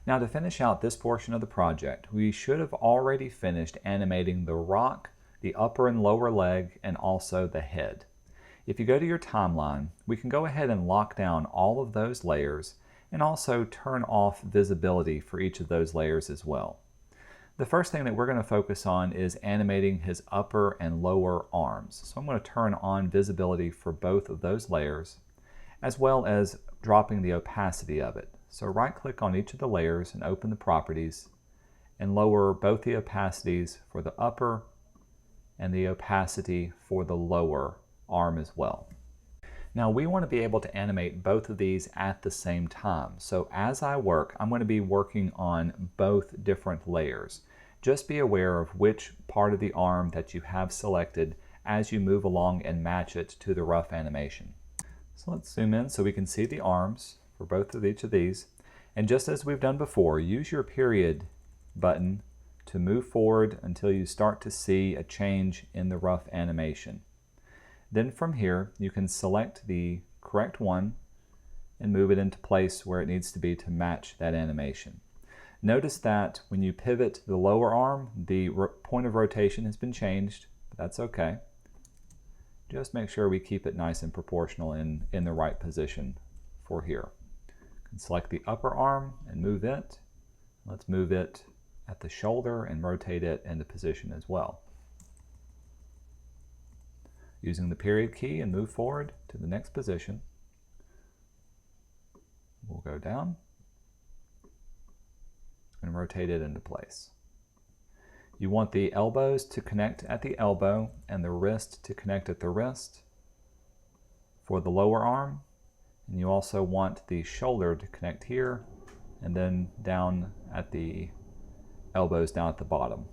Now to finish out this portion of the project, we should have already finished animating the rock, the upper and lower leg, and also the head. If you go to your timeline, we can go ahead and lock down all of those layers and also turn off visibility for each of those layers as well. The first thing that we're going to focus on is animating his upper and lower arms. So I'm going to turn on visibility for both of those layers, as well as dropping the opacity of it. So right click on each of the layers and open the properties and lower both the opacities for the upper and the opacity for the lower arm as well. Now we want to be able to animate both of these at the same time. So as I work, I'm going to be working on both different layers. Just be aware of which part of the arm that you have selected as you move along and match it to the rough animation. So let's zoom in so we can see the arms for both of each of these. And just as we've done before, use your period button to move forward until you start to see a change in the rough animation. Then from here, you can select the correct one and move it into place where it needs to be to match that animation. Notice that when you pivot the lower arm, the point of rotation has been changed, but that's okay. Just make sure we keep it nice and proportional in the right position for here. You can select the upper arm and move it. Let's move it at the shoulder and rotate it into position as well. Using the period key and move forward to the next position. We'll go down and rotate it into place. You want the elbows to connect at the elbow and the wrist to connect at the wrist for the lower arm. And you also want the shoulder to connect here and then down at the elbows down at the bottom.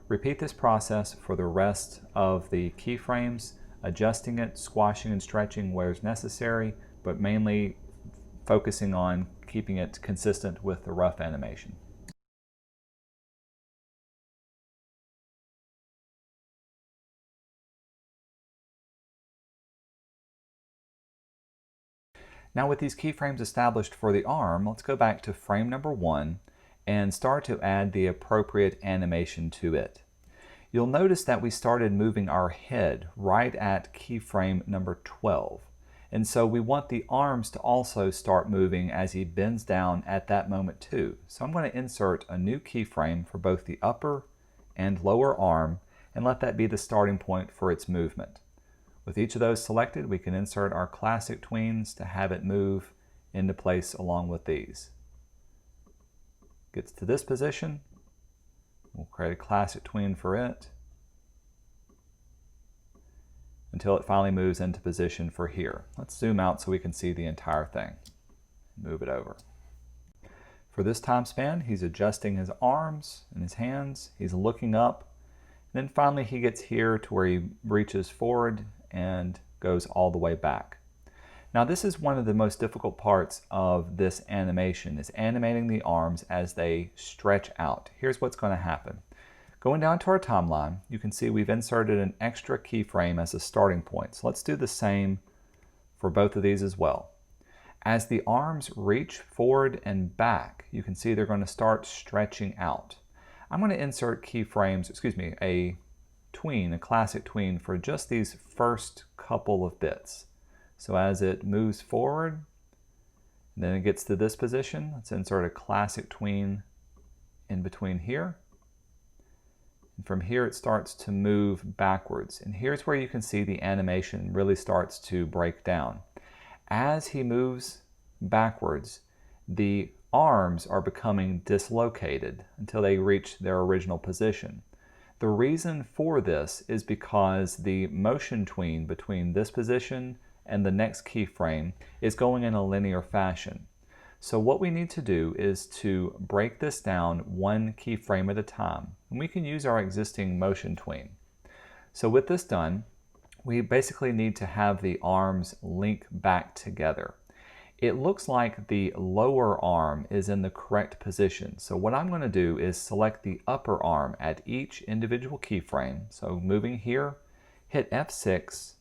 Repeat this process for the rest of the keyframes, adjusting it, squashing and stretching where is necessary, but mainly focusing on keeping it consistent with the rough animation. Now with these keyframes established for the arm, let's go back to frame number 1 and start to add the appropriate animation to it. You'll notice that we started moving our head right at keyframe number 12. And so we want the arms to also start moving as he bends down at that moment too. So I'm going to insert a new keyframe for both the upper and lower arm and let that be the starting point for its movement. With each of those selected, we can insert our classic tweens to have it move into place along with these. Gets to this position, we'll create a classic tween for it until it finally moves into position for here. Let's zoom out so we can see the entire thing. Move it over. For this time span, he's adjusting his arms and his hands. He's looking up. And then finally he gets here to where he reaches forward and goes all the way back. Now this is one of the most difficult parts of this animation, is animating the arms as they stretch out. Here's what's going to happen. Going down to our timeline, you can see we've inserted an extra keyframe as a starting point. So let's do the same for both of these as well. As the arms reach forward and back, you can see they're going to start stretching out. I'm going to insert keyframes, a tween, a classic tween for just these first couple of bits. So as it moves forward, and then it gets to this position, let's insert a classic tween in between here. And from here it starts to move backwards. And here's where you can see the animation really starts to break down. As he moves backwards, the arms are becoming dislocated until they reach their original position. The reason for this is because the motion tween between this position and the next keyframe is going in a linear fashion. So what we need to do is to break this down one keyframe at a time. And we can use our existing motion tween. So with this done, we basically need to have the arms link back together. It looks like the lower arm is in the correct position. So what I'm going to do is select the upper arm at each individual keyframe. So moving here, hit F6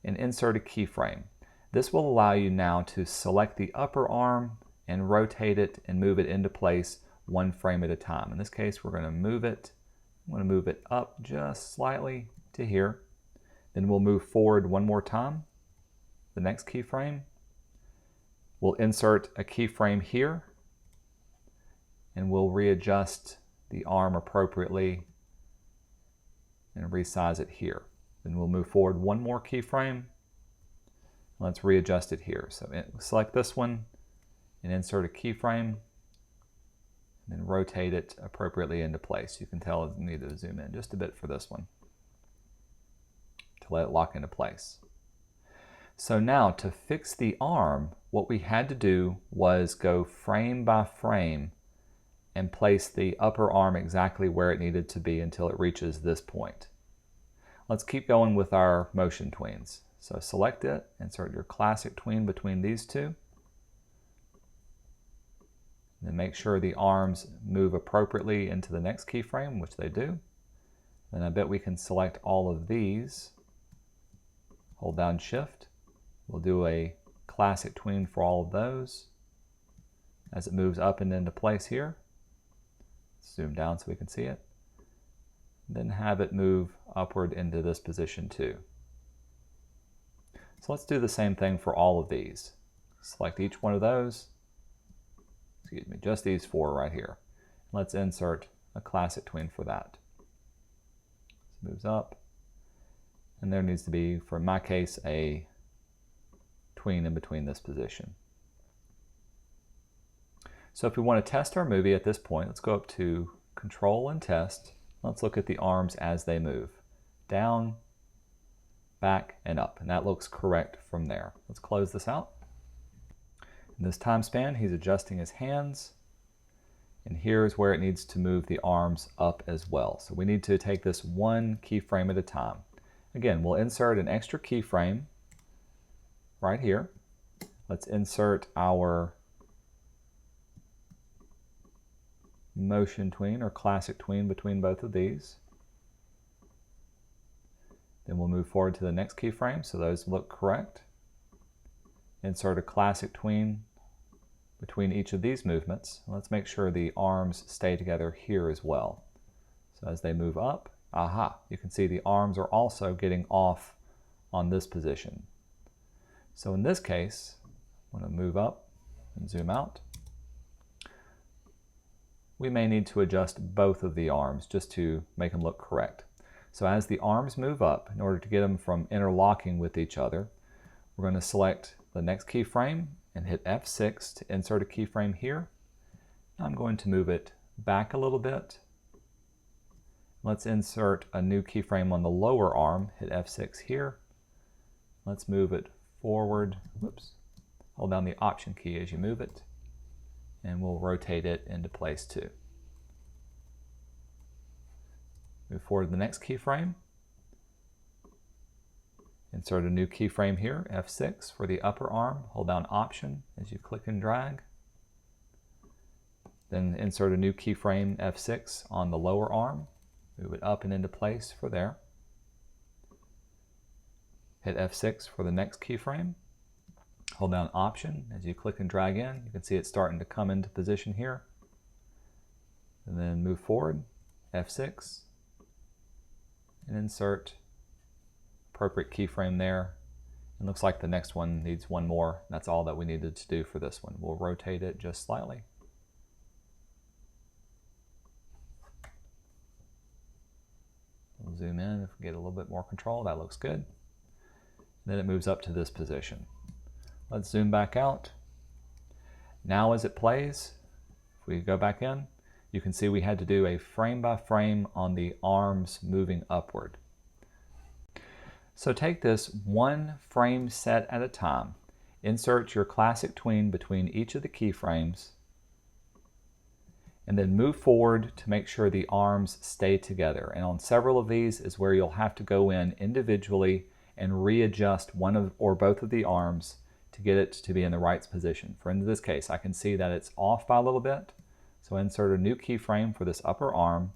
and insert a keyframe. This will allow you now to select the upper arm and rotate it and move it into place one frame at a time. In this case, we're going to move it. I'm going to move it up just slightly to here. Then we'll move forward one more time, the next keyframe. We'll insert a keyframe here, and we'll readjust the arm appropriately and resize it here. Then we'll move forward one more keyframe. Let's readjust it here. So select this one and insert a keyframe, and then rotate it appropriately into place. You can tell I need to zoom in just a bit for this one to let it lock into place. So now to fix the arm, what we had to do was go frame by frame and place the upper arm exactly where it needed to be until it reaches this point. Let's keep going with our motion tweens. So select it, insert your classic tween between these two. Then make sure the arms move appropriately into the next keyframe, which they do. Then I bet we can select all of these. Hold down Shift. We'll do a classic tween for all of those as it moves up and into place here. Zoom down so we can see it. Then have it move upward into this position too. So let's do the same thing for all of these. Select each one of those. Excuse me, just these four right here. Let's insert a classic tween for that. This moves up. And there needs to be, for my case, a tween in between this position. So if we want to test our movie at this point, let's go up to Control and Test. Let's look at the arms as they move. Down, back, and up. And that looks correct from there. Let's close this out. In this time span, he's adjusting his hands. And here's where it needs to move the arms up as well. So we need to take this one keyframe at a time. Again, we'll insert an extra keyframe right here. Let's insert our motion tween or classic tween between both of these. Then we'll move forward to the next keyframe so those look correct. Insert a classic tween between each of these movements. Let's make sure the arms stay together here as well. So as they move up, aha, you can see the arms are also getting off on this position. So in this case, I'm going to move up and zoom out. We may need to adjust both of the arms just to make them look correct. So as the arms move up, in order to get them from interlocking with each other, we're going to select the next keyframe and hit F6 to insert a keyframe here. I'm going to move it back a little bit. Let's insert a new keyframe on the lower arm, hit F6 here. Let's move it forward. Whoops. Hold down the Option key as you move it, and we'll rotate it into place too. Move forward to the next keyframe. Insert a new keyframe here, F6 for the upper arm. Hold down Option as you click and drag. Then insert a new keyframe, F6, on the lower arm. Move it up and into place for there. Hit F6 for the next keyframe. Hold down Option as you click and drag in. You can see it starting to come into position here. And then move forward, F6, and insert appropriate keyframe there. It looks like the next one needs one more. That's all that we needed to do for this one. We'll rotate it just slightly. We'll zoom in if we get a little bit more control. That looks good. Then it moves up to this position. Let's zoom back out. Now as it plays, if we go back in, you can see we had to do a frame by frame on the arms moving upward. So take this one frame set at a time, insert your classic tween between each of the keyframes, and then move forward to make sure the arms stay together. And on several of these is where you'll have to go in individually and readjust one of or both of the arms to get it to be in the right position. For in this case, I can see that it's off by a little bit. So insert a new keyframe for this upper arm,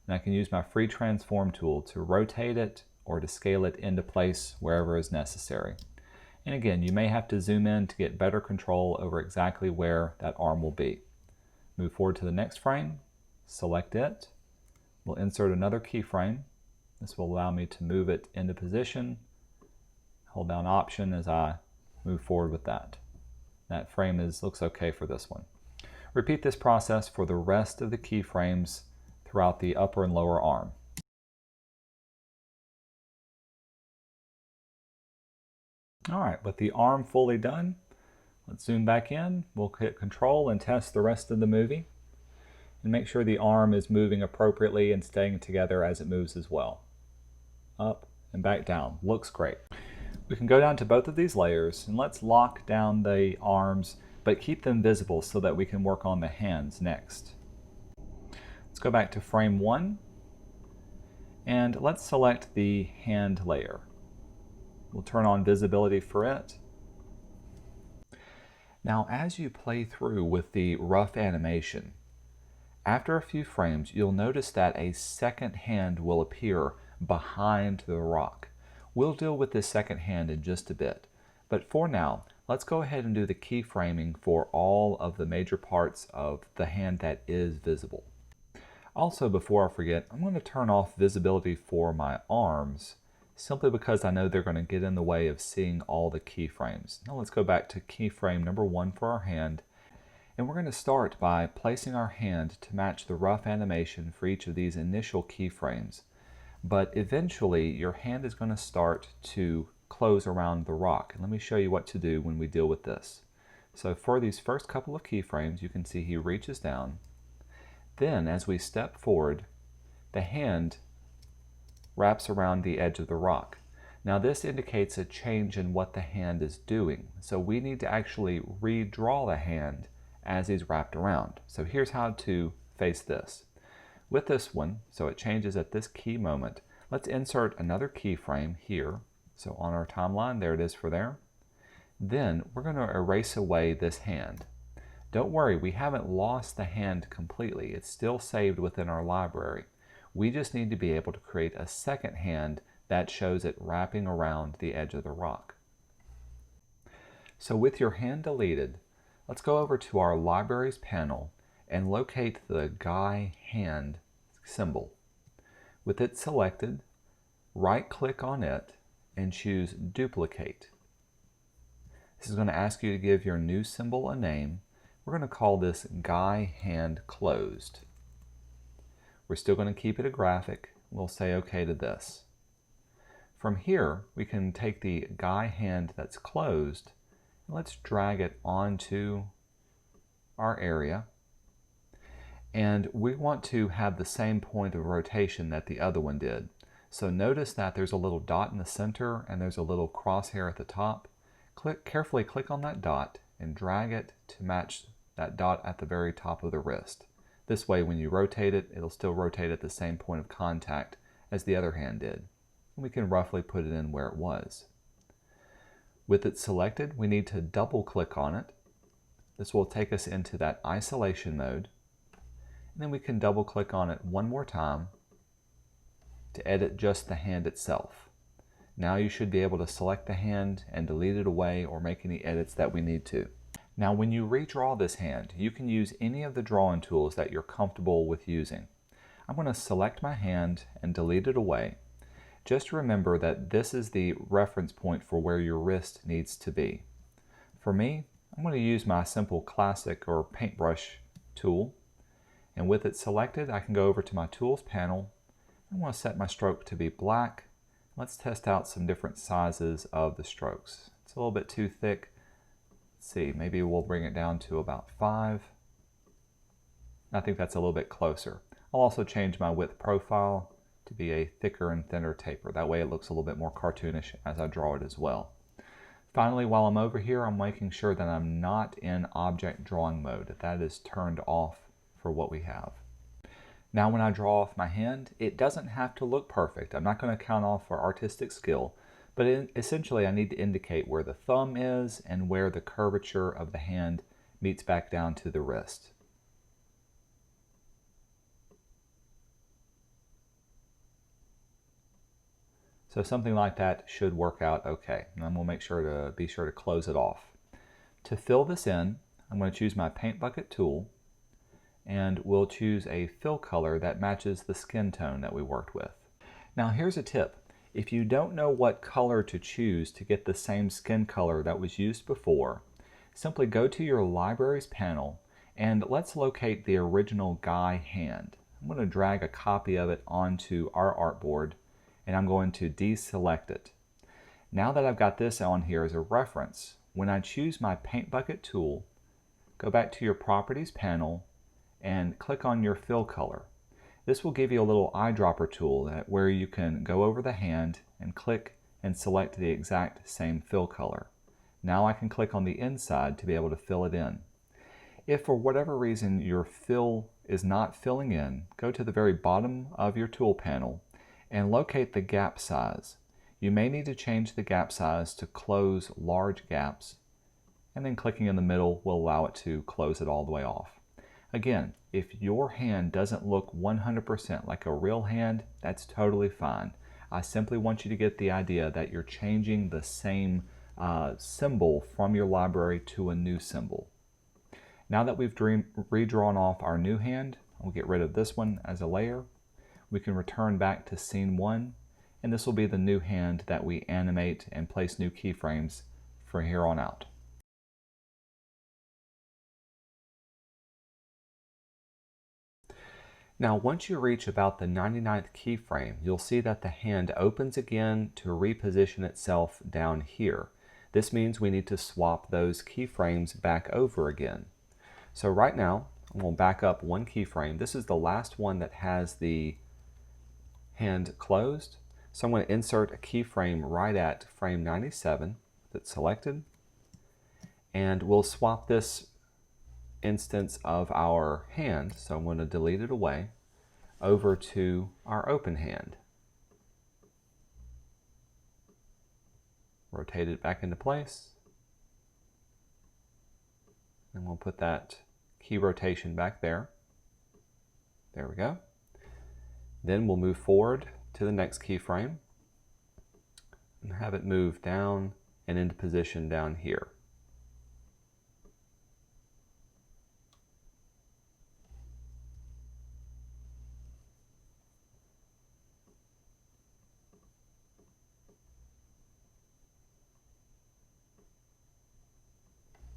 and I can use my free transform tool to rotate it or to scale it into place wherever is necessary. And again, you may have to zoom in to get better control over exactly where that arm will be. Move forward to the next frame, select it. We'll insert another keyframe. This will allow me to move it into position. Hold down Option as I move forward with that. That frame looks okay for this one. Repeat this process for the rest of the keyframes throughout the upper and lower arm. All right, with the arm fully done, let's zoom back in. We'll hit Control and test the rest of the movie. And make sure the arm is moving appropriately and staying together as it moves as well. Up and back down. Looks great. We can go down to both of these layers and let's lock down the arms, but keep them visible so that we can work on the hands next. Let's go back to frame 1 and let's select the hand layer. We'll turn on visibility for it. Now, as you play through with the rough animation, after a few frames, you'll notice that a second hand will appear behind the rock. We'll deal with this second hand in just a bit, but for now, let's go ahead and do the keyframing for all of the major parts of the hand that is visible. Also, before I forget, I'm going to turn off visibility for my arms, simply because I know they're going to get in the way of seeing all the keyframes. Now let's go back to keyframe number 1 for our hand. And we're going to start by placing our hand to match the rough animation for each of these initial keyframes. But eventually, your hand is going to start to close around the rock. And let me show you what to do when we deal with this. So for these first couple of keyframes, you can see he reaches down. Then, as we step forward, the hand wraps around the edge of the rock. Now this indicates a change in what the hand is doing. So we need to actually redraw the hand as he's wrapped around. So here's how to face this. With this one, so it changes at this key moment, let's insert another keyframe here. So on our timeline, there it is for there. Then we're going to erase away this hand. Don't worry, we haven't lost the hand completely. It's still saved within our library. We just need to be able to create a second hand that shows it wrapping around the edge of the rock. So with your hand deleted, let's go over to our Libraries panel and locate the guy hand symbol. With it selected, right-click on it and choose Duplicate. This is going to ask you to give your new symbol a name. We're going to call this Guy Hand Closed. We're still going to keep it a graphic. We'll say OK to this. From here, we can take the guy hand that's closed and let's drag it onto our area. And we want to have the same point of rotation that the other one did. So notice that there's a little dot in the center and there's a little crosshair at the top. Carefully click on that dot and drag it to match that dot at the very top of the wrist. This way, when you rotate it, it'll still rotate at the same point of contact as the other hand did. And we can roughly put it in where it was. With it selected, we need to double click on it. This will take us into that isolation mode. And then we can double click on it one more time to edit just the hand itself. Now you should be able to select the hand and delete it away or make any edits that we need to. Now when you redraw this hand, you can use any of the drawing tools that you're comfortable with using. I'm going to select my hand and delete it away. Just remember that this is the reference point for where your wrist needs to be. For me, I'm going to use my simple classic or paintbrush tool. And with it selected, I can go over to my Tools panel. I want to set my stroke to be black. Let's test out some different sizes of the strokes. It's a little bit too thick. Let's see, maybe we'll bring it down to about 5. I think that's a little bit closer. I'll also change my width profile to be a thicker and thinner taper. That way it looks a little bit more cartoonish as I draw it as well. Finally, while I'm over here, I'm making sure that I'm not in object drawing mode, that is turned off for what we have. Now when I draw off my hand, it doesn't have to look perfect. I'm not going to count off for artistic skill, but essentially I need to indicate where the thumb is and where the curvature of the hand meets back down to the wrist. So something like that should work out okay. And I'm going to be sure to close it off. To fill this in, I'm going to choose my paint bucket tool, and we'll choose a fill color that matches the skin tone that we worked with. Now here's a tip. If you don't know what color to choose to get the same skin color that was used before, simply go to your libraries panel and let's locate the original guy hand. I'm going to drag a copy of it onto our artboard, and I'm going to deselect it. Now that I've got this on here as a reference, when I choose my paint bucket tool, go back to your properties panel and click on your fill color. This will give you a little eyedropper tool where you can go over the hand and click and select the exact same fill color. Now I can click on the inside to be able to fill it in. If for whatever reason your fill is not filling in, go to the very bottom of your tool panel and locate the gap size. You may need to change the gap size to close large gaps, and then clicking in the middle will allow it to close it all the way off. Again, if your hand doesn't look 100% like a real hand, that's totally fine. I simply want you to get the idea that you're changing the same symbol from your library to a new symbol. Now that we've redrawn off our new hand, we'll get rid of this one as a layer. We can return back to scene 1, and this will be the new hand that we animate and place new keyframes from here on out. Now once you reach about the 99th keyframe, you'll see that the hand opens again to reposition itself down here. This means we need to swap those keyframes back over again. So right now, I'm going to back up one keyframe. This is the last one that has the hand closed. So I'm going to insert a keyframe right at frame 97 that's selected. And we'll swap this instance of our hand, so I'm going to delete it away, over to our open hand. Rotate it back into place. And we'll put that key rotation back there. There we go. Then we'll move forward to the next keyframe and have it move down and into position down here.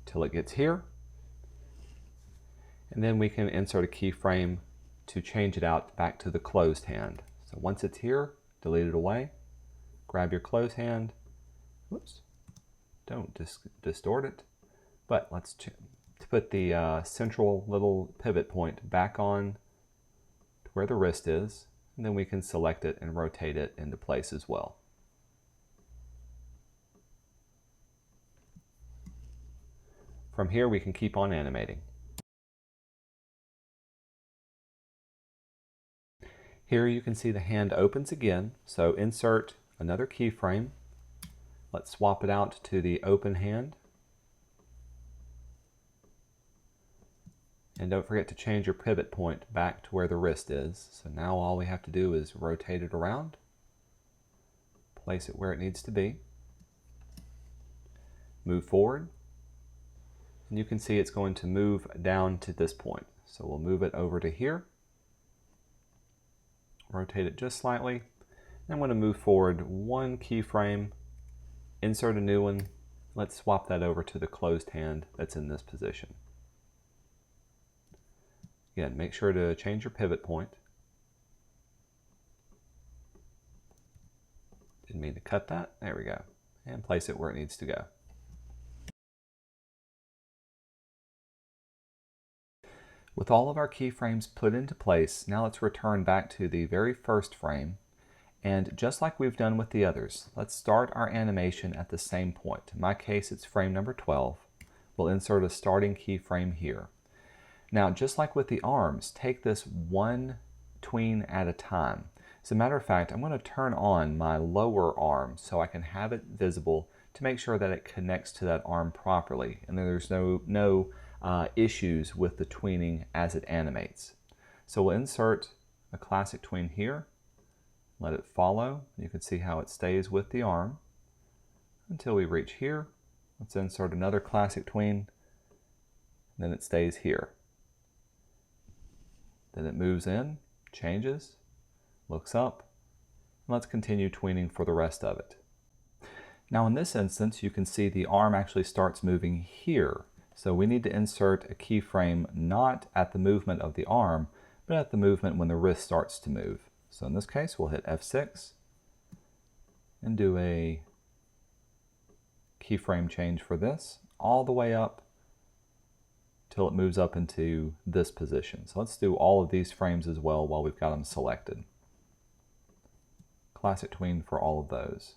Till it gets here, and then we can insert a keyframe to change it out back to the closed hand. So once it's here, delete it away, grab your closed hand, whoops, don't distort it, but let's put the central little pivot point back on to where the wrist is, and then we can select it and rotate it into place as well. From here, we can keep on animating. Here you can see the hand opens again, so insert another keyframe. Let's swap it out to the open hand. And don't forget to change your pivot point back to where the wrist is. So now all we have to do is rotate it around, place it where it needs to be, move forward, and you can see it's going to move down to this point. So we'll move it over to here, rotate it just slightly, and I'm going to move forward one keyframe, insert a new one. Let's swap that over to the closed hand that's in this position. Again, make sure to change your pivot point. Didn't mean to cut that. There we go. And place it where it needs to go. With all of our keyframes put into place, now let's return back to the very first frame. And just like we've done with the others, let's start our animation at the same point. In my case, it's frame number 12. We'll insert a starting keyframe here. Now, just like with the arms, take this one tween at a time. As a matter of fact, I'm going to turn on my lower arm so I can have it visible to make sure that it connects to that arm properly and there's no issues with the tweening as it animates. So we'll insert a classic tween here. Let it follow. You can see how it stays with the arm until we reach here. Let's insert another classic tween. Then it stays here. Then it moves in, changes, looks up. Let's continue tweening for the rest of it. Now in this instance, you can see the arm actually starts moving here. So we need to insert a keyframe not at the movement of the arm, but at the movement when the wrist starts to move. So in this case, we'll hit F6 and do a keyframe change for this all the way up till it moves up into this position. So let's do all of these frames as well while we've got them selected. Classic tween for all of those.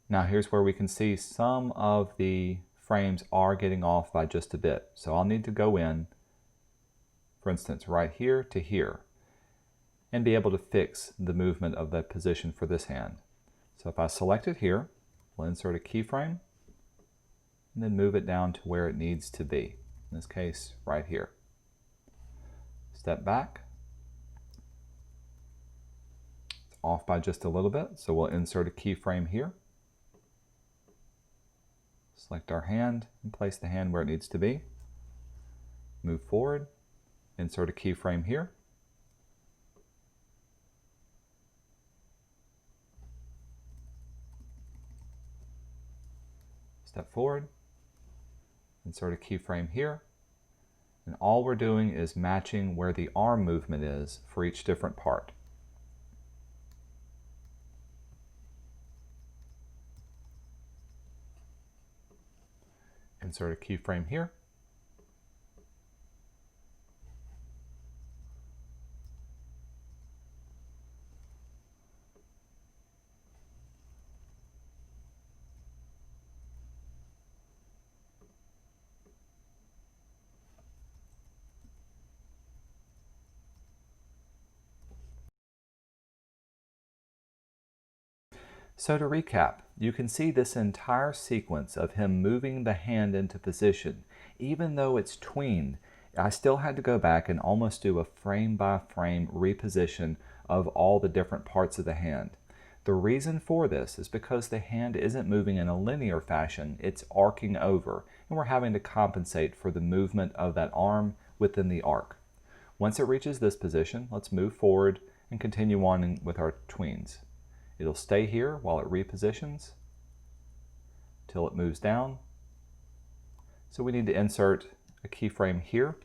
Now here's where we can see some of the frames are getting off by just a bit. So I'll need to go in, for instance, right here to here, and be able to fix the movement of that position for this hand. So if I select it here, we'll insert a keyframe, and then move it down to where it needs to be. In this case, right here. Step back. It's off by just a little bit, so we'll insert a keyframe here. Select our hand and place the hand where it needs to be. Move forward, insert a keyframe here. Step forward, insert a keyframe here, and all we're doing is matching where the arm movement is for each different part. Insert a keyframe here. So to recap, you can see this entire sequence of him moving the hand into position. Even though it's tweened, I still had to go back and almost do a frame by frame reposition of all the different parts of the hand. The reason for this is because the hand isn't moving in a linear fashion, it's arcing over, and we're having to compensate for the movement of that arm within the arc. Once it reaches this position, let's move forward and continue on with our tweens. It'll stay here while it repositions till it moves down. So we need to insert a keyframe here.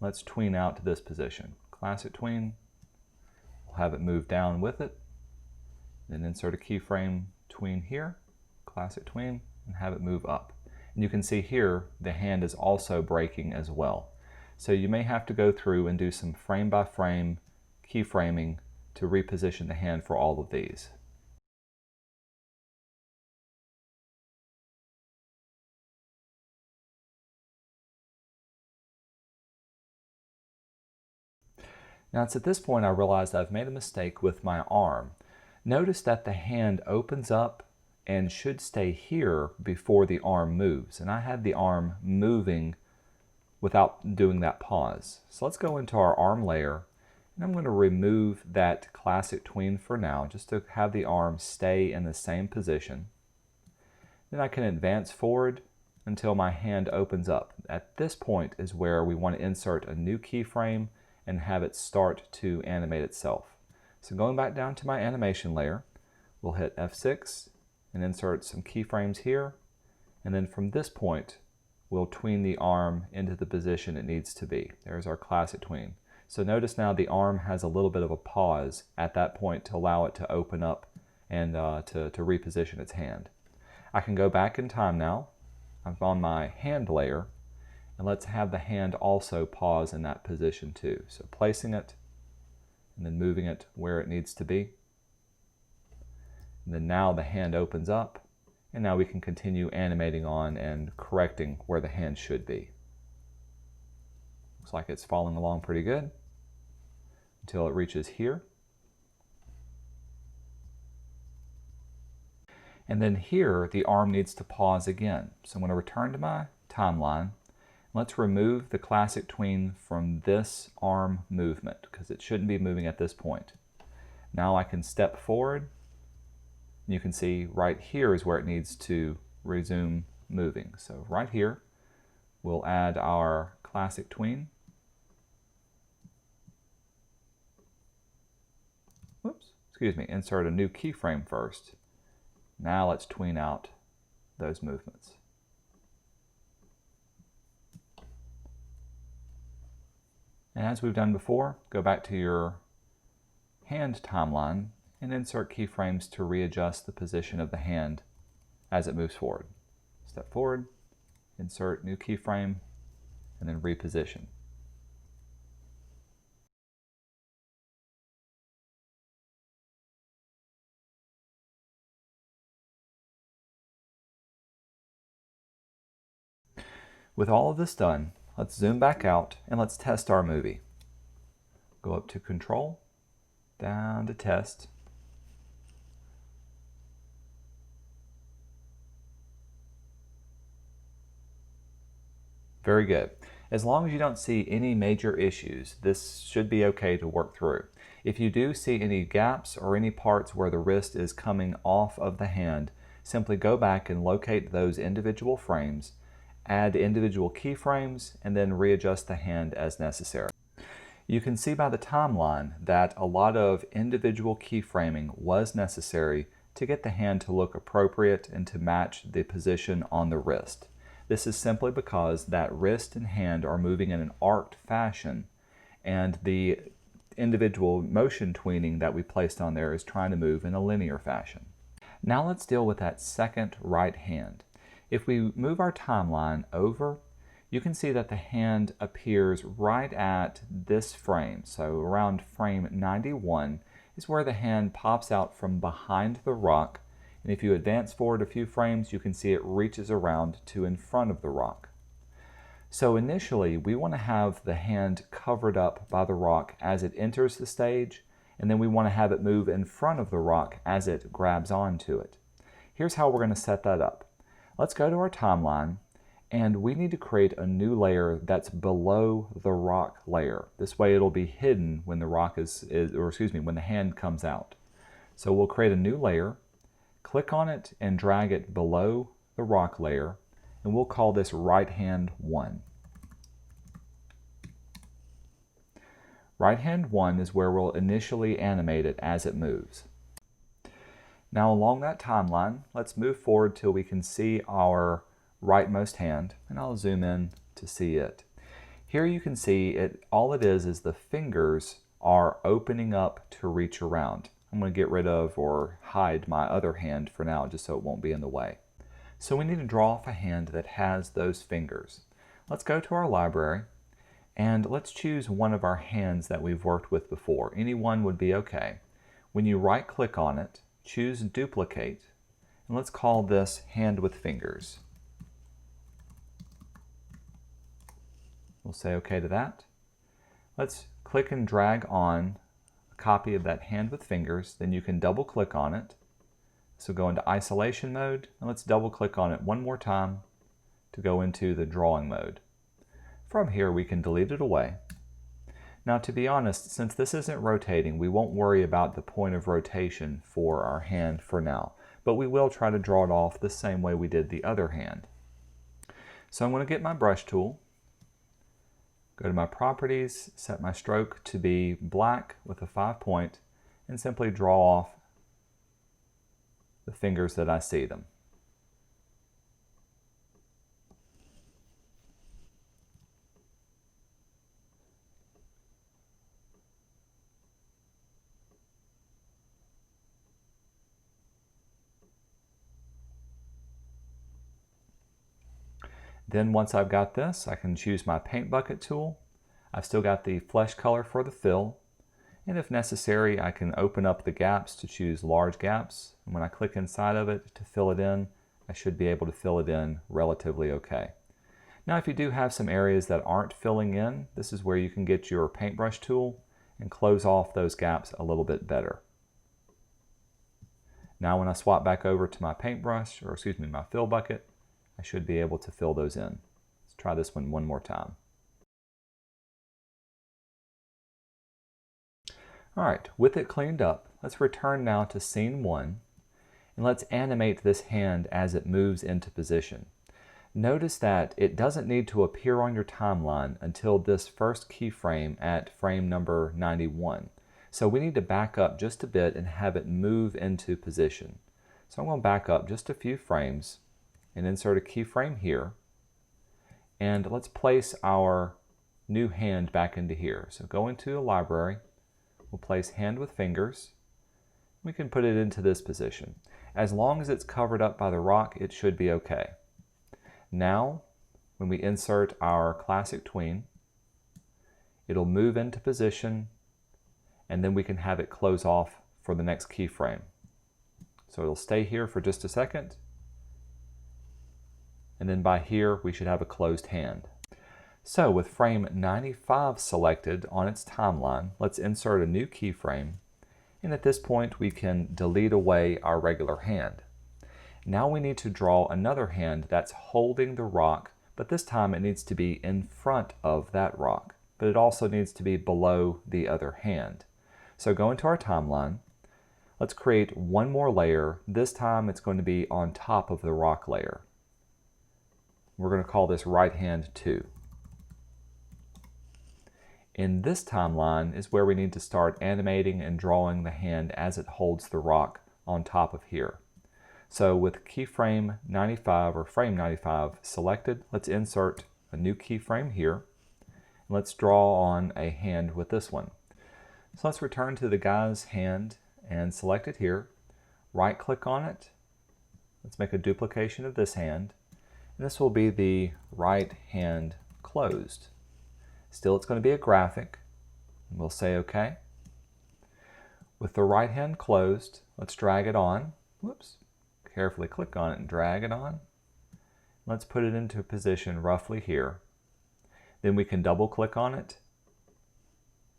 Let's tween out to this position. Classic tween. We'll have it move down with it. Then insert a keyframe tween here. Classic tween. And have it move up. And you can see here the hand is also breaking as well. So you may have to go through and do some frame by frame keyframing to reposition the hand for all of these. Now it's at this point I realized I've made a mistake with my arm. Notice that the hand opens up and should stay here before the arm moves. And I had the arm moving without doing that pause. So let's go into our arm layer. And I'm going to remove that classic tween for now, just to have the arm stay in the same position. Then I can advance forward until my hand opens up. At this point is where we want to insert a new keyframe and have it start to animate itself. So going back down to my animation layer, we'll hit F6 and insert some keyframes here. And then from this point, we'll tween the arm into the position it needs to be. There's our classic tween. So notice now the arm has a little bit of a pause at that point to allow it to open up and to reposition its hand. I can go back in time now. I'm on my hand layer, and let's have the hand also pause in that position too. So placing it and then moving it where it needs to be. And then now the hand opens up, and now we can continue animating on and correcting where the hand should be. Looks like it's following along pretty good until it reaches here. And then here, the arm needs to pause again. So I'm going to return to my timeline. Let's remove the classic tween from this arm movement because it shouldn't be moving at this point. Now I can step forward. You can see right here is where it needs to resume moving. So right here, we'll add our classic tween. Whoops, excuse me, insert a new keyframe first. Now let's tween out those movements. And as we've done before, go back to your hand timeline and insert keyframes to readjust the position of the hand as it moves forward. Step forward, insert new keyframe, and then reposition. With all of this done, let's zoom back out and let's test our movie. Go up to Control, down to Test. Very good. As long as you don't see any major issues, this should be okay to work through. If you do see any gaps or any parts where the wrist is coming off of the hand, simply go back and locate those individual frames, add individual keyframes, and then readjust the hand as necessary. You can see by the timeline that a lot of individual keyframing was necessary to get the hand to look appropriate and to match the position on the wrist. This is simply because that wrist and hand are moving in an arced fashion, and the individual motion tweening that we placed on there is trying to move in a linear fashion. Now let's deal with that second right hand. If we move our timeline over, you can see that the hand appears right at this frame. So around frame 91 is where the hand pops out from behind the rock. And if you advance forward a few frames, you can see it reaches around to in front of the rock. So initially, we want to have the hand covered up by the rock as it enters the stage, and then we want to have it move in front of the rock as it grabs onto it. Here's how we're going to set that up. Let's go to our timeline, and we need to create a new layer that's below the rock layer. This way it'll be hidden when the rock when the hand comes out. So we'll create a new layer, click on it and drag it below the rock layer, and we'll call this right hand 1. Right hand 1 is where we'll initially animate it as it moves. Now along that timeline, let's move forward till we can see our rightmost hand, and I'll zoom in to see it. Here you can see all it is the fingers are opening up to reach around. I'm going to get rid of or hide my other hand for now just so it won't be in the way. So we need to draw off a hand that has those fingers. Let's go to our library and let's choose one of our hands that we've worked with before. Any one would be okay. When you right click on it, choose Duplicate, and let's call this Hand with Fingers. We'll say OK to that. Let's click and drag on a copy of that hand with fingers. Then you can double click on it. So go into isolation mode, and let's double click on it one more time to go into the drawing mode. From here we can delete it away. Now to be honest, since this isn't rotating, we won't worry about the point of rotation for our hand for now, but we will try to draw it off the same way we did the other hand. So I'm going to get my brush tool, go to my properties, set my stroke to be black with a 5-point, and simply draw off the fingers that I see them. Then once I've got this, I can choose my paint bucket tool. I've still got the flesh color for the fill. And if necessary, I can open up the gaps to choose large gaps. And when I click inside of it to fill it in, I should be able to fill it in relatively okay. Now if you do have some areas that aren't filling in, this is where you can get your paintbrush tool and close off those gaps a little bit better. Now when I swap back over to my paintbrush, or excuse me, my fill bucket, I should be able to fill those in. Let's Try this one more time. All right, with it cleaned up, let's return now to scene 1, and let's animate this hand as it moves into position. Notice that it doesn't need to appear on your timeline until this first keyframe at frame number 91. So we need to back up just a bit and have it move into position. So I'm going to back up just a few frames and insert a keyframe here. And let's place our new hand back into here. So go into a library. We'll place hand with fingers. We can put it into this position. As long as it's covered up by the rock, it should be okay. Now, when we insert our classic tween, it'll move into position, and then we can have it close off for the next keyframe. So it'll stay here for just a second, and then by here we should have a closed hand. So with frame 95 selected on its timeline, let's insert a new keyframe, and at this point we can delete away our regular hand. Now we need to draw another hand that's holding the rock, but this time it needs to be in front of that rock, but it also needs to be below the other hand. So go into our timeline. Let's create one more layer. This time it's going to be on top of the rock layer. We're going to call this right hand 2. In this timeline is where we need to start animating and drawing the hand as it holds the rock on top of here. So with keyframe 95 or frame 95 selected, let's insert a new keyframe here. And let's draw on a hand with this one. So let's return to the guy's hand and select it here. Right click on it. Let's make a duplication of this hand. And this will be the right hand closed. Still, it's going to be a graphic. We'll say OK. With the right hand closed, let's drag it on. Whoops. Carefully click on it and drag it on. Let's put it into a position roughly here. Then we can double click on it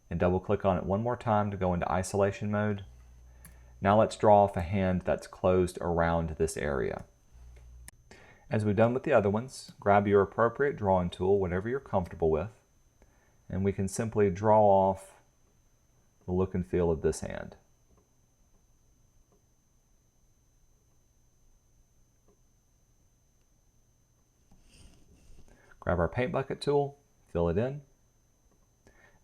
and double click on it one more time to go into isolation mode. Now let's draw off a hand that's closed around this area. As we've done with the other ones, grab your appropriate drawing tool, whatever you're comfortable with, and we can simply draw off the look and feel of this hand. Grab our paint bucket tool, fill it in.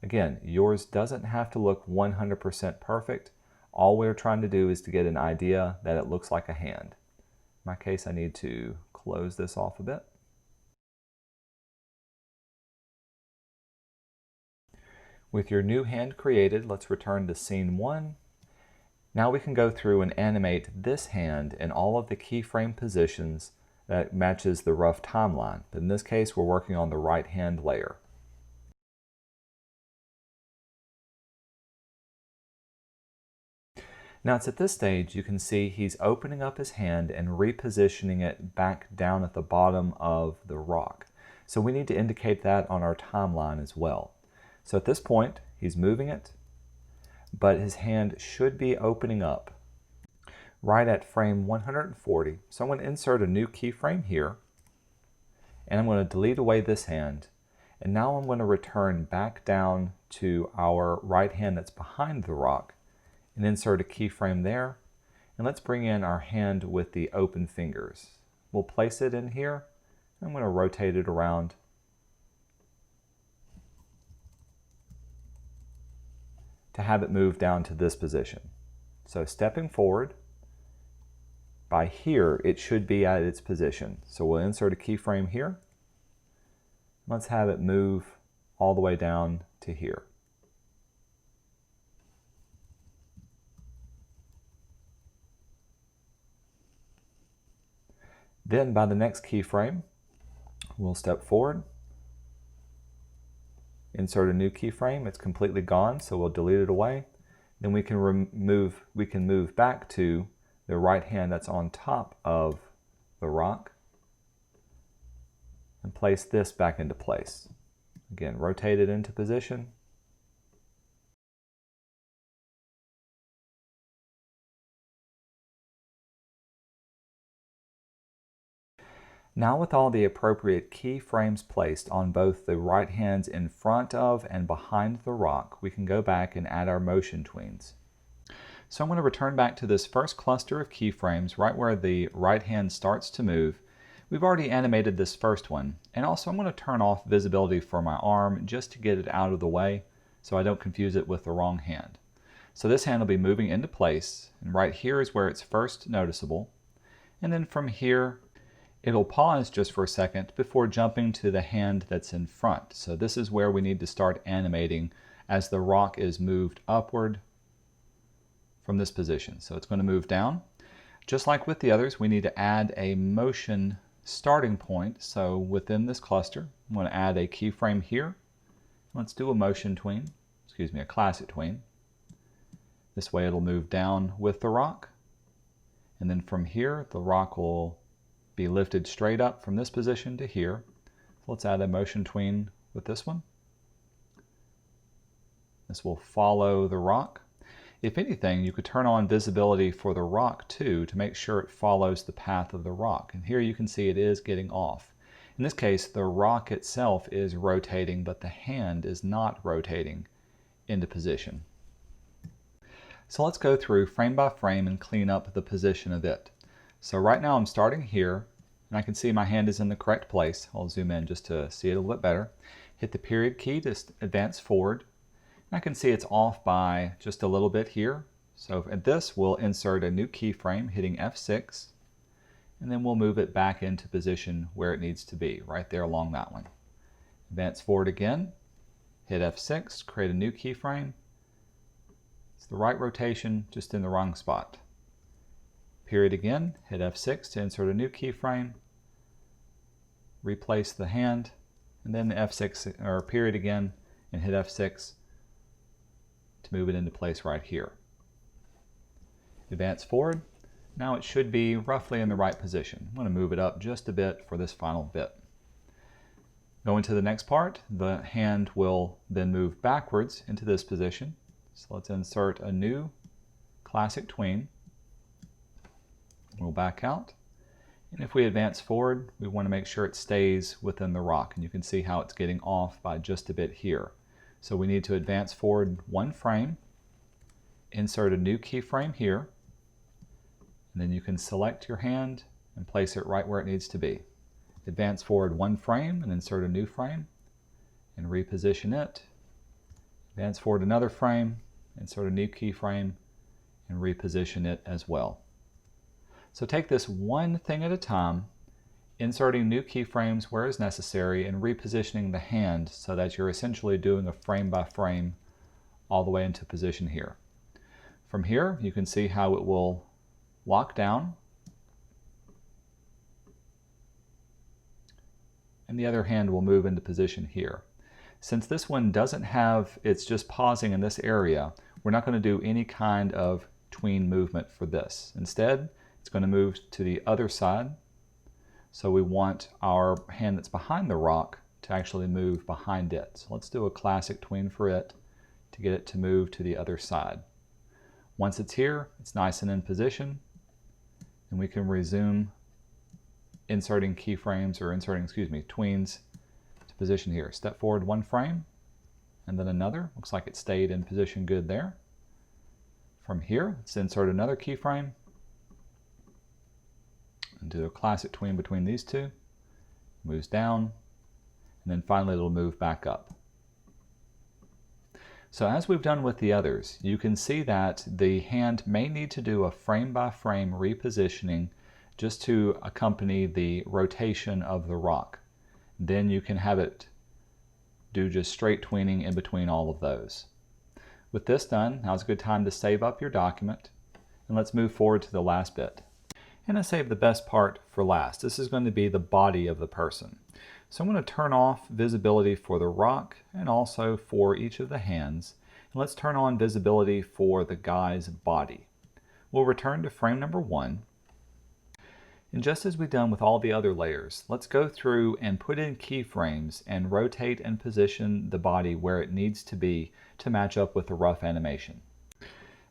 Again, yours doesn't have to look 100% perfect. All we're trying to do is to get an idea that it looks like a hand. In my case, I need to close this off a bit. With your new hand created, let's return to scene 1. Now we can go through and animate this hand in all of the keyframe positions that matches the rough timeline. But in this case, we're working on the right hand layer. Now it's at this stage you can see he's opening up his hand and repositioning it back down at the bottom of the rock. So we need to indicate that on our timeline as well. So at this point, he's moving it, but his hand should be opening up right at frame 140. So I'm going to insert a new keyframe here, and I'm going to delete away this hand. And now I'm going to return back down to our right hand that's behind the rock and insert a keyframe there. And let's bring in our hand with the open fingers. We'll place it in here. I'm going to rotate it around to have it move down to this position. So stepping forward, by here it should be at its position. So we'll insert a keyframe here. Let's have it move all the way down to here. Then by the next keyframe, we'll step forward, insert a new keyframe. It's completely gone, so we'll delete it away. Then we can move back to the right hand that's on top of the rock and place this back into place. Again, rotate it into position. Now with all the appropriate keyframes placed on both the right hands in front of and behind the rock, we can go back and add our motion tweens. So I'm going to return back to this first cluster of keyframes right where the right hand starts to move. We've already animated this first one, and also I'm going to turn off visibility for my arm just to get it out of the way so I don't confuse it with the wrong hand. So this hand will be moving into place, and right here is where it's first noticeable, and then from here it'll pause just for a second before jumping to the hand that's in front. So this is where we need to start animating as the rock is moved upward from this position. So it's going to move down. Just like with the others, we need to add a motion starting point. So within this cluster, I'm going to add a keyframe here. Let's do a motion tween, a classic tween. This way it'll move down with the rock. And then from here, the rock will be lifted straight up from this position to here. So let's add a motion tween with this one. This will follow the rock. If anything, you could turn on visibility for the rock too to make sure it follows the path of the rock. And here you can see it is getting off. In this case, the rock itself is rotating, but the hand is not rotating into position. So let's go through frame by frame and clean up the position of it. So right now I'm starting here, and I can see my hand is in the correct place. I'll zoom in just to see it a little bit better. Hit the period key to advance forward. And I can see it's off by just a little bit here. So at this, we'll insert a new keyframe, hitting F6, and then we'll move it back into position where it needs to be, right there along that one. Advance forward again, hit F6, create a new keyframe. It's the right rotation, just in the wrong spot. Period again, hit F6 to insert a new keyframe, replace the hand, and then the F6 or period again, and hit F6 to move it into place right here. Advance forward. Now it should be roughly in the right position. I'm going to move it up just a bit for this final bit. Going to the next part, the hand will then move backwards into this position. So let's insert a new classic tween. We'll back out. And if we advance forward, we want to make sure it stays within the rock. And you can see how it's getting off by just a bit here. So we need to advance forward one frame, insert a new keyframe here, and then you can select your hand and place it right where it needs to be. Advance forward one frame and insert a new frame and reposition it. Advance forward another frame, insert a new keyframe and reposition it as well. So take this one thing at a time, inserting new keyframes where is necessary and repositioning the hand so that you're essentially doing a frame by frame all the way into position here. From here, you can see how it will lock down, and the other hand will move into position here. Since this one doesn't have, it's just pausing in this area, we're not going to do any kind of tween movement for this. Instead, it's going to move to the other side. So we want our hand that's behind the rock to actually move behind it. So let's do a classic tween for it to get it to move to the other side. Once it's here, it's nice and in position, and we can resume inserting keyframes or tweens to position here. Step forward one frame and then another. Looks like it stayed in position good there. From here, let's insert another keyframe and do a classic tween between these two. Moves down, and then finally it'll move back up. So as we've done with the others, you can see that the hand may need to do a frame by frame repositioning just to accompany the rotation of the rock. Then you can have it do just straight tweening in between all of those. With this done, now's a good time to save up your document, and let's move forward to the last bit. And I saved the best part for last. This is going to be the body of the person. So I'm going to turn off visibility for the rock and also for each of the hands. And let's turn on visibility for the guy's body. We'll return to frame number 1. And just as we've done with all the other layers, let's go through and put in keyframes and rotate and position the body where it needs to be to match up with the rough animation.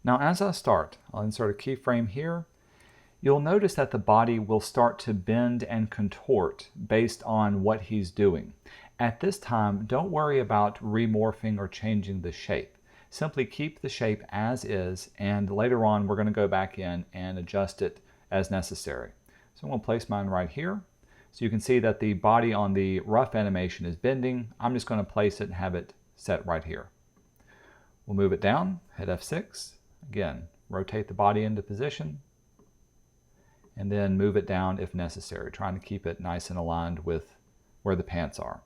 Now as I start, I'll insert a keyframe here. you'll notice that the body will start to bend and contort based on what he's doing. At this time, don't worry about remorphing or changing the shape. Simply keep the shape as is, and later on we're going to go back in and adjust it as necessary. So I'm going to place mine right here. So you can see that the body on the rough animation is bending. I'm just going to place it and have it set right here. We'll move it down, hit F6. Again, rotate the body into position, and then move it down if necessary, trying to keep it nice and aligned with where the pants are.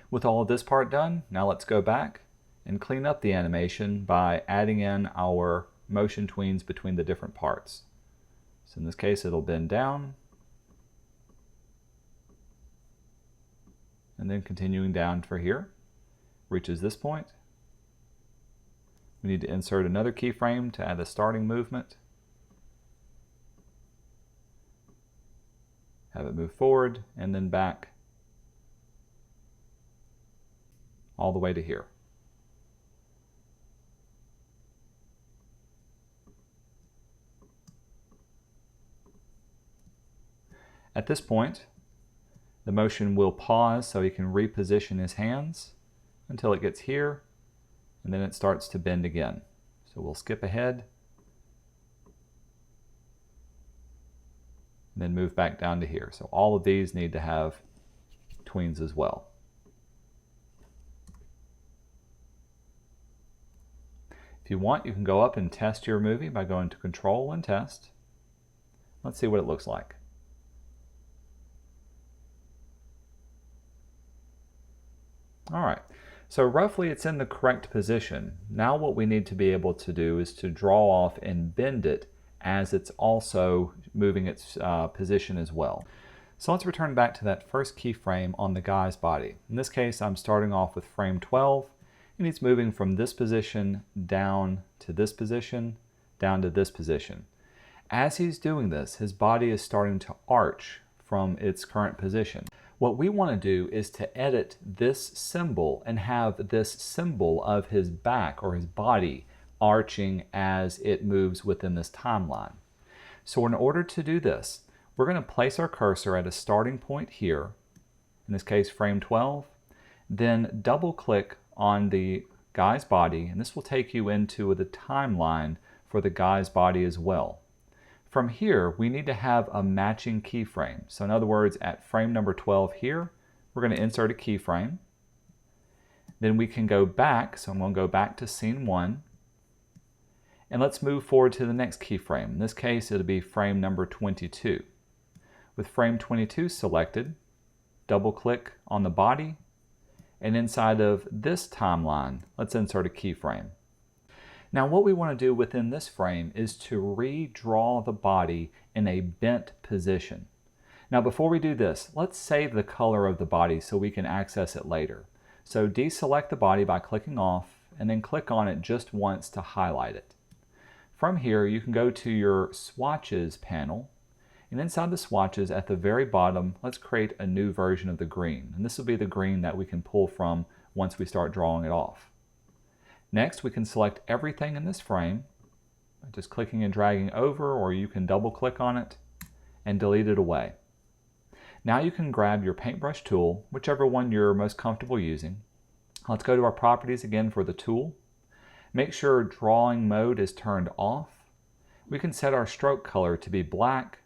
With all of this part done, now let's go back and clean up the animation by adding in our motion tweens between the different parts. So in this case, it'll bend down, and then continuing down for here, reaches this point. We need to insert another keyframe to add a starting movement. Have it move forward and then back all the way to here. At this point, the motion will pause so he can reposition his hands until it gets here, and then it starts to bend again. So we'll skip ahead and then move back down to here. So all of these need to have tweens as well. If you want, you can go up and test your movie by going to Control and Test. Let's see what it looks like. All right, so roughly it's in the correct position. Now what we need to be able to do is to draw off and bend it as it's also moving its position as well. So let's return back to that first keyframe on the guy's body. In this case, I'm starting off with frame 12, and he's moving from this position down to this position, down to this position. As he's doing this, his body is starting to arch from its current position. What we want to do is to edit this symbol and have this symbol of his back or his body arching as it moves within this timeline. So in order to do this, we're going to place our cursor at a starting point here, in this case frame 12, then double click on the guy's body, and this will take you into the timeline for the guy's body as well. From here, we need to have a matching keyframe. So in other words, at frame number 12 here, we're going to insert a keyframe. Then we can go back, so I'm going to go back to scene 1, and let's move forward to the next keyframe. In this case, it'll be frame number 22. With frame 22 selected, double click on the body, and inside of this timeline, let's insert a keyframe. Now what we want to do within this frame is to redraw the body in a bent position. Now before we do this, let's save the color of the body so we can access it later. So deselect the body by clicking off, and then click on it just once to highlight it. From here, you can go to your swatches panel, and inside the swatches at the very bottom, let's create a new version of the green. And this will be the green that we can pull from once we start drawing it off. Next, we can select everything in this frame by just clicking and dragging over, or you can double click on it and delete it away. Now you can grab your paintbrush tool, whichever one you're most comfortable using. Let's go to our properties again for the tool. Make sure drawing mode is turned off. We can set our stroke color to be black,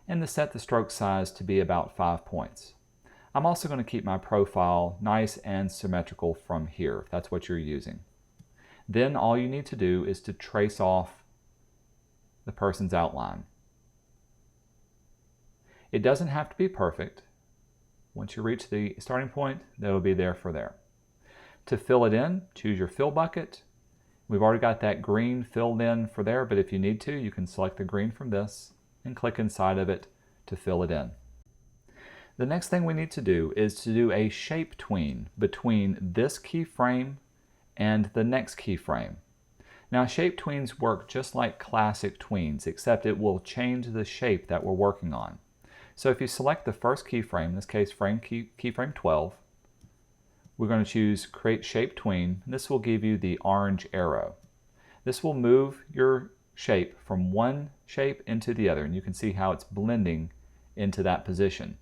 and to set the stroke size to be about 5 points. I'm also going to keep my profile nice and symmetrical from here, if that's what you're using. Then all you need to do is to trace off the person's outline. It doesn't have to be perfect. Once you reach the starting point, that'll be there for there. To fill it in, choose your fill bucket. We've already got that green filled in for there, but if you need to, you can select the green from this and click inside of it to fill it in. The next thing we need to do is to do a shape tween between this keyframe and the next keyframe. Now shape tweens work just like classic tweens, except it will change the shape that we're working on. So if you select the first keyframe, in this case keyframe 12, we're going to choose Create Shape Tween, and this will give you the orange arrow. This will move your shape from one shape into the other, and you can see how it's blending into that position.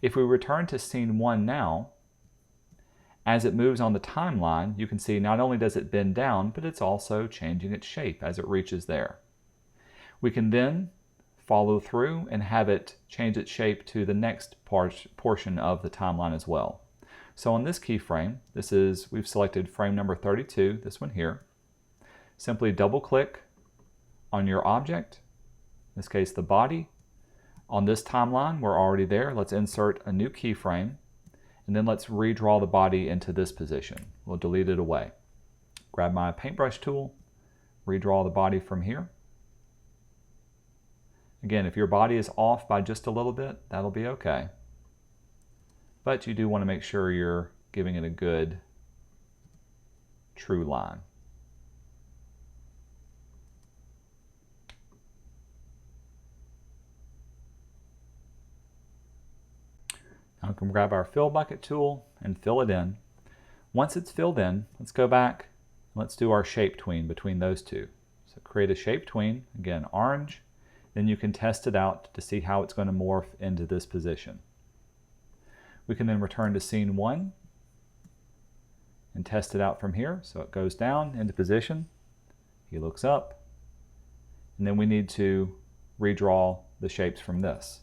If we return to scene 1 now, as it moves on the timeline, you can see not only does it bend down, but it's also changing its shape as it reaches there. We can then follow through and have it change its shape to the next portion of the timeline as well. So on this keyframe, we've selected frame number 32, this one here. Simply double click on your object, in this case the body. On this timeline, we're already there. Let's insert a new keyframe, and then let's redraw the body into this position. We'll delete it away. Grab my paintbrush tool, redraw the body from here. Again, if your body is off by just a little bit, that'll be okay. But you do want to make sure you're giving it a good, true line. Now we can grab our fill bucket tool and fill it in. Once it's filled in, let's go back and let's do our shape tween between those two. So create a shape tween, again orange, then you can test it out to see how it's going to morph into this position. We can then return to scene 1 and test it out from here. So it goes down into position, he looks up, and then we need to redraw the shapes from this.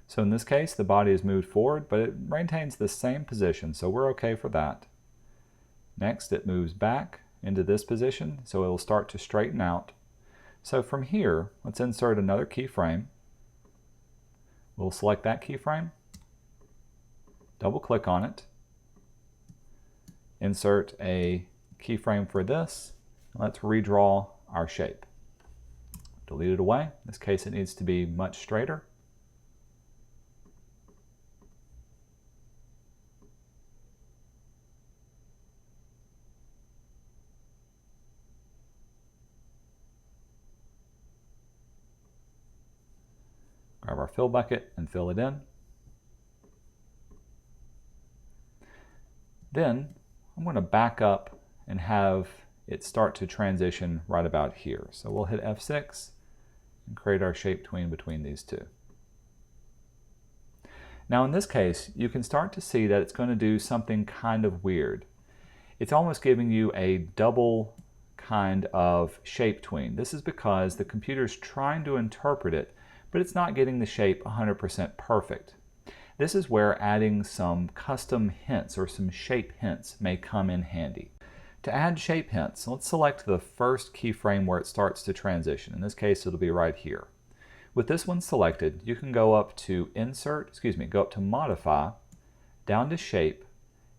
So in this case, the body is moved forward, but it maintains the same position, so we're okay for that. Next, it moves back into this position, so it will start to straighten out. So from here, let's insert another keyframe. We'll select that keyframe, double click on it, insert a keyframe for this, and let's redraw our shape. Delete it away. In this case, it needs to be much straighter. Grab our fill bucket and fill it in. Then I'm going to back up and have it start to transition right about here. So we'll hit F6 and create our shape tween between these two. Now in this case, you can start to see that it's going to do something kind of weird. It's almost giving you a double kind of shape tween. This is because the computer's trying to interpret it, but it's not getting the shape 100% perfect. This is where adding some custom hints or some shape hints may come in handy. To add shape hints, let's select the first keyframe where it starts to transition. In this case, it'll be right here. With this one selected, you can go up to Modify, down to Shape,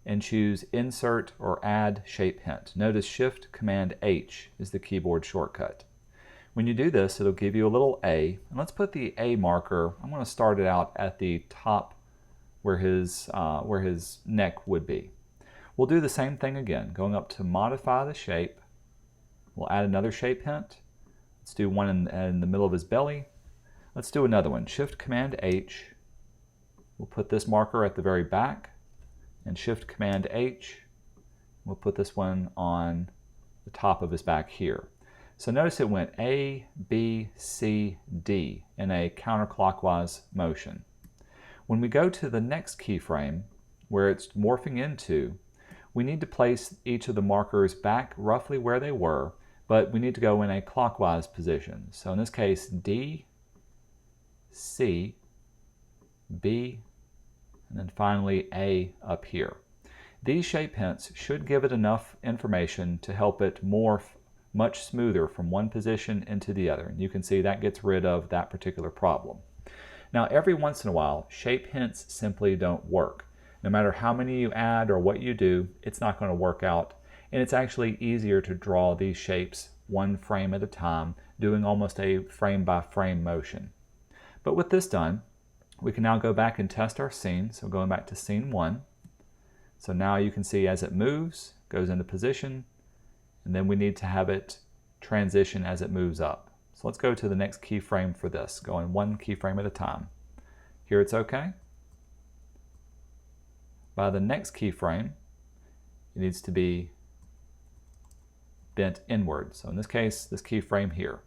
and choose Insert or Add Shape Hint. Notice Shift-Command-H is the keyboard shortcut. When you do this, it'll give you a little A, and let's put the A marker, I'm going to start it out at the top where his neck would be. We'll do the same thing again, going up to Modify the Shape. We'll add another shape hint. Let's do one in the middle of his belly. Let's do another one, Shift-Command-H. We'll put this marker at the very back, and Shift-Command-H. We'll put this one on the top of his back here. So notice it went A, B, C, D in a counterclockwise motion. When we go to the next keyframe, where it's morphing into, we need to place each of the markers back roughly where they were, but we need to go in a clockwise position. So in this case, D, C, B, and then finally A up here. These shape hints should give it enough information to help it morph much smoother from one position into the other. And you can see that gets rid of that particular problem. Now, every once in a while, shape hints simply don't work. No matter how many you add or what you do, it's not going to work out. And it's actually easier to draw these shapes one frame at a time, doing almost a frame-by-frame motion. But with this done, we can now go back and test our scene. So going back to scene 1. So now you can see as it moves, goes into position, and then we need to have it transition as it moves up. So let's go to the next keyframe for this, going one keyframe at a time. Here it's okay. By the next keyframe, it needs to be bent inward. So in this case, this keyframe here.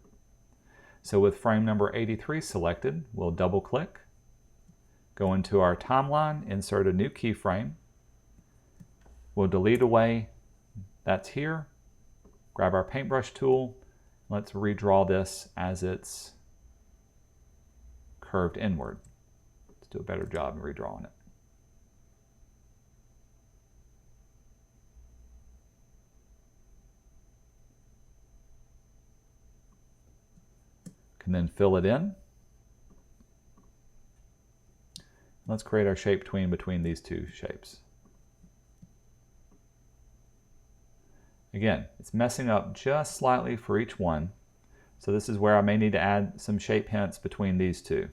So with frame number 83 selected, we'll double click, go into our timeline, insert a new keyframe. We'll delete away, that's here, grab our paintbrush tool, let's redraw this as it's curved inward. Let's do a better job in redrawing it. Can then fill it in. Let's create our shape between these two shapes. Again, it's messing up just slightly for each one. So this is where I may need to add some shape hints between these two.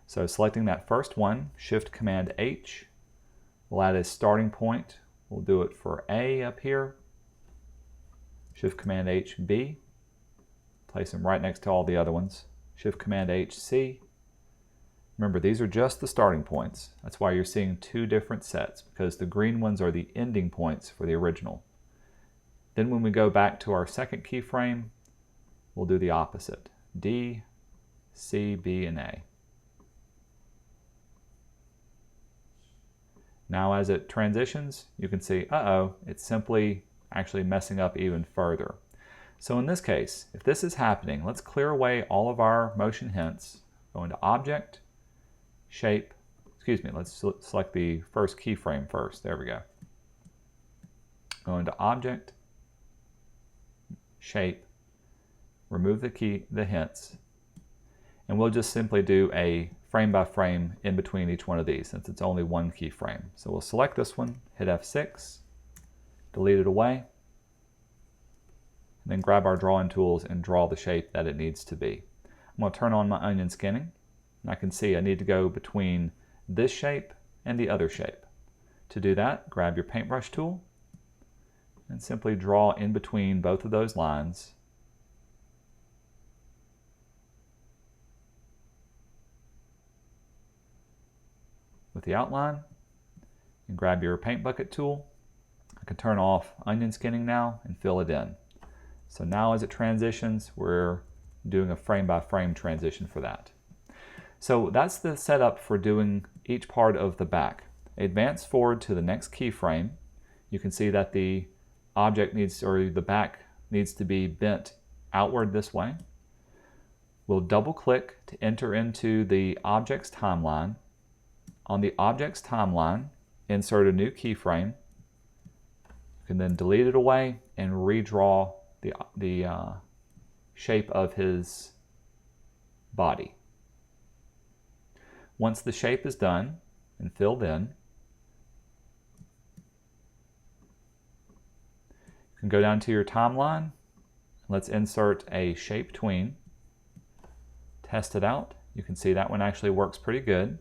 So selecting that first one, Shift Command H, we'll add a starting point. We'll do it for A up here. Shift Command H, B. Place them right next to all the other ones. Shift Command H, C. Remember, these are just the starting points. That's why you're seeing two different sets, because the green ones are the ending points for the original. Then when we go back to our second keyframe, we'll do the opposite. D, C, B, and A. Now as it transitions, you can see, uh-oh, it's simply actually messing up even further. So in this case, if this is happening, let's clear away all of our motion hints. Go into Object, Shape, let's select the first keyframe first. There we go. Go into Object, Shape, remove the hints, and we'll just simply do a frame by frame in between each one of these since it's only one keyframe. So we'll select this one, hit F6, delete it away, and then grab our drawing tools and draw the shape that it needs to be. I'm going to turn on my onion skinning, and I can see I need to go between this shape and the other shape. To do that, grab your paintbrush tool and simply draw in between both of those lines. With the outline, and grab your paint bucket tool. I can turn off onion skinning now and fill it in. So now as it transitions, we're doing a frame by frame transition for that. So that's the setup for doing each part of the back. Advance forward to the next keyframe. You can see that the object needs, or the back needs to be bent outward this way. We'll double click to enter into the object's timeline. On the object's timeline, insert a new keyframe. You can then delete it away and redraw the shape of his body. Once the shape is done and filled in, you can go down to your timeline. Let's insert a shape tween. Test it out. You can see that one actually works pretty good.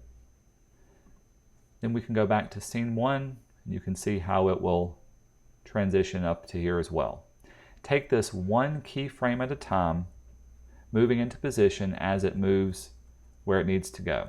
Then we can go back to scene 1, and you can see how it will transition up to here as well. Take this one keyframe at a time, moving into position as it moves where it needs to go.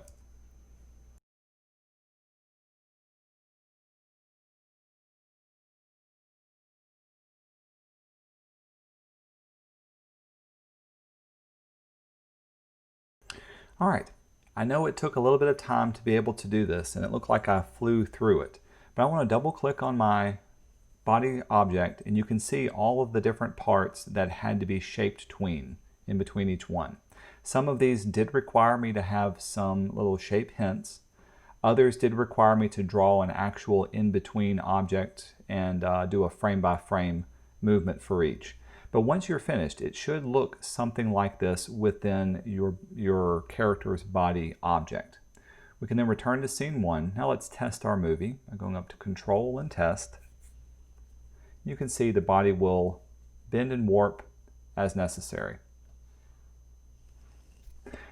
All right, I know it took a little bit of time to be able to do this, and it looked like I flew through it, but I want to double click on my body object, and you can see all of the different parts that had to be shaped tween in between each one. Some of these did require me to have some little shape hints. Others did require me to draw an actual in-between object and do a frame-by-frame movement for each. But once you're finished, it should look something like this within your character's body object. We can then return to scene 1. Now let's test our movie by going up to Control and Test. You can see the body will bend and warp as necessary.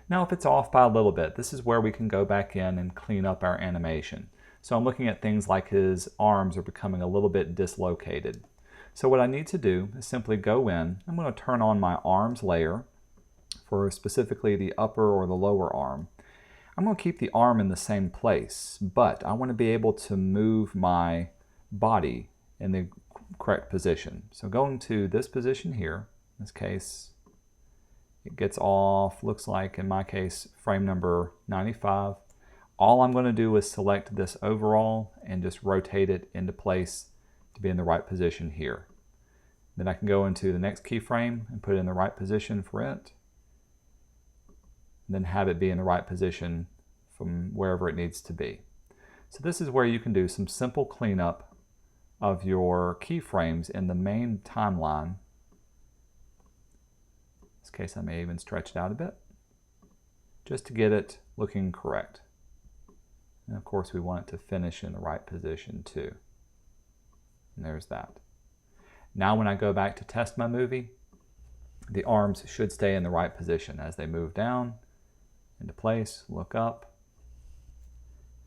Now if it's off by a little bit, this is where we can go back in and clean up our animation. So I'm looking at things like his arms are becoming a little bit dislocated. So what I need to do is simply go in, I'm going to turn on my arms layer, for specifically the upper or the lower arm, I'm going to keep the arm in the same place, but I want to be able to move my body in the correct position. So going to this position here, in this case, it gets off, looks like in my case, frame number 95. All I'm going to do is select this overall and just rotate it into place to be in the right position here. Then I can go into the next keyframe and put it in the right position for it. And then have it be in the right position from wherever it needs to be. So this is where you can do some simple cleanup of your keyframes in the main timeline. In this case, I may even stretch it out a bit, just to get it looking correct. And of course, we want it to finish in the right position too. And there's that. Now when I go back to test my movie, the arms should stay in the right position as they move down into place, look up,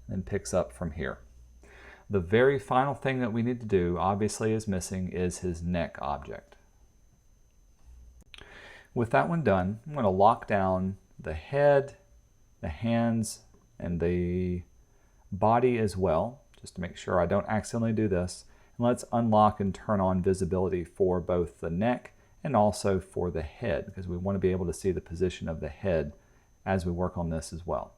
and picks up from here. The very final thing that we need to do, obviously is missing, is his neck object. With that one done, I'm going to lock down the head, the hands, and the body as well, just to make sure I don't accidentally do this. And let's unlock and turn on visibility for both the neck and also for the head, because we want to be able to see the position of the head as we work on this as well.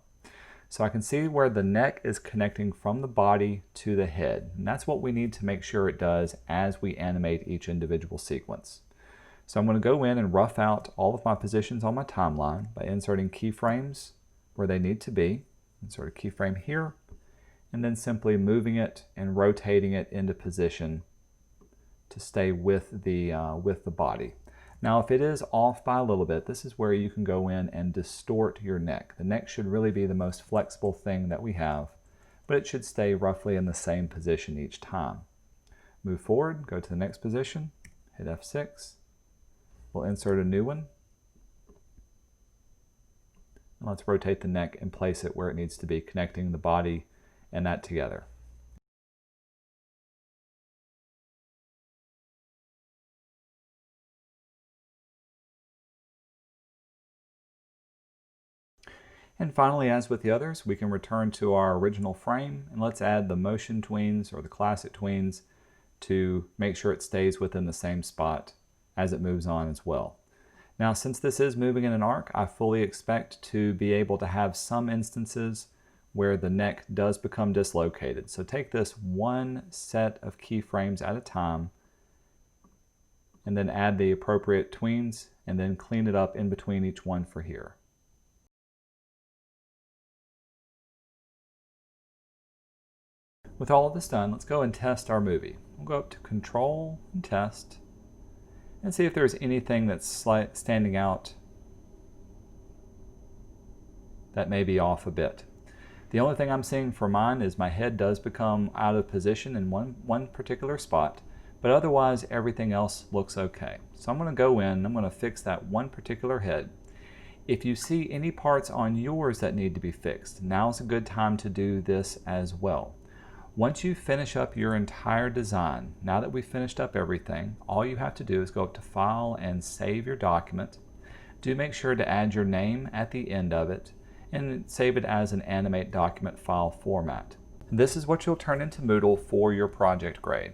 So I can see where the neck is connecting from the body to the head, and that's what we need to make sure it does as we animate each individual sequence. So I'm going to go in and rough out all of my positions on my timeline by inserting keyframes where they need to be. Insert a keyframe here, and then simply moving it and rotating it into position to stay with the body. Now, if it is off by a little bit, this is where you can go in and distort your neck. The neck should really be the most flexible thing that we have, but it should stay roughly in the same position each time. Move forward, go to the next position, hit F6. We'll insert a new one. And let's rotate the neck and place it where it needs to be, connecting the body and that together. And finally, as with the others, we can return to our original frame, and let's add the motion tweens or the classic tweens to make sure it stays within the same spot as it moves on as well. Now, since this is moving in an arc, I fully expect to be able to have some instances where the neck does become dislocated. So take this one set of keyframes at a time and then add the appropriate tweens and then clean it up in between each one for here. With all of this done, let's go and test our movie. We'll go up to Control and Test and see if there's anything that's standing out that may be off a bit. The only thing I'm seeing for mine is my head does become out of position in one particular spot, but otherwise everything else looks okay. So I'm going to go in and I'm going to fix that one particular head. If you see any parts on yours that need to be fixed, now's a good time to do this as well. Once you finish up your entire design, now that we've finished up everything, all you have to do is go up to File and Save your document. Do make sure to add your name at the end of it and save it as an animate document file format. And this is what you'll turn into Moodle for your project grade.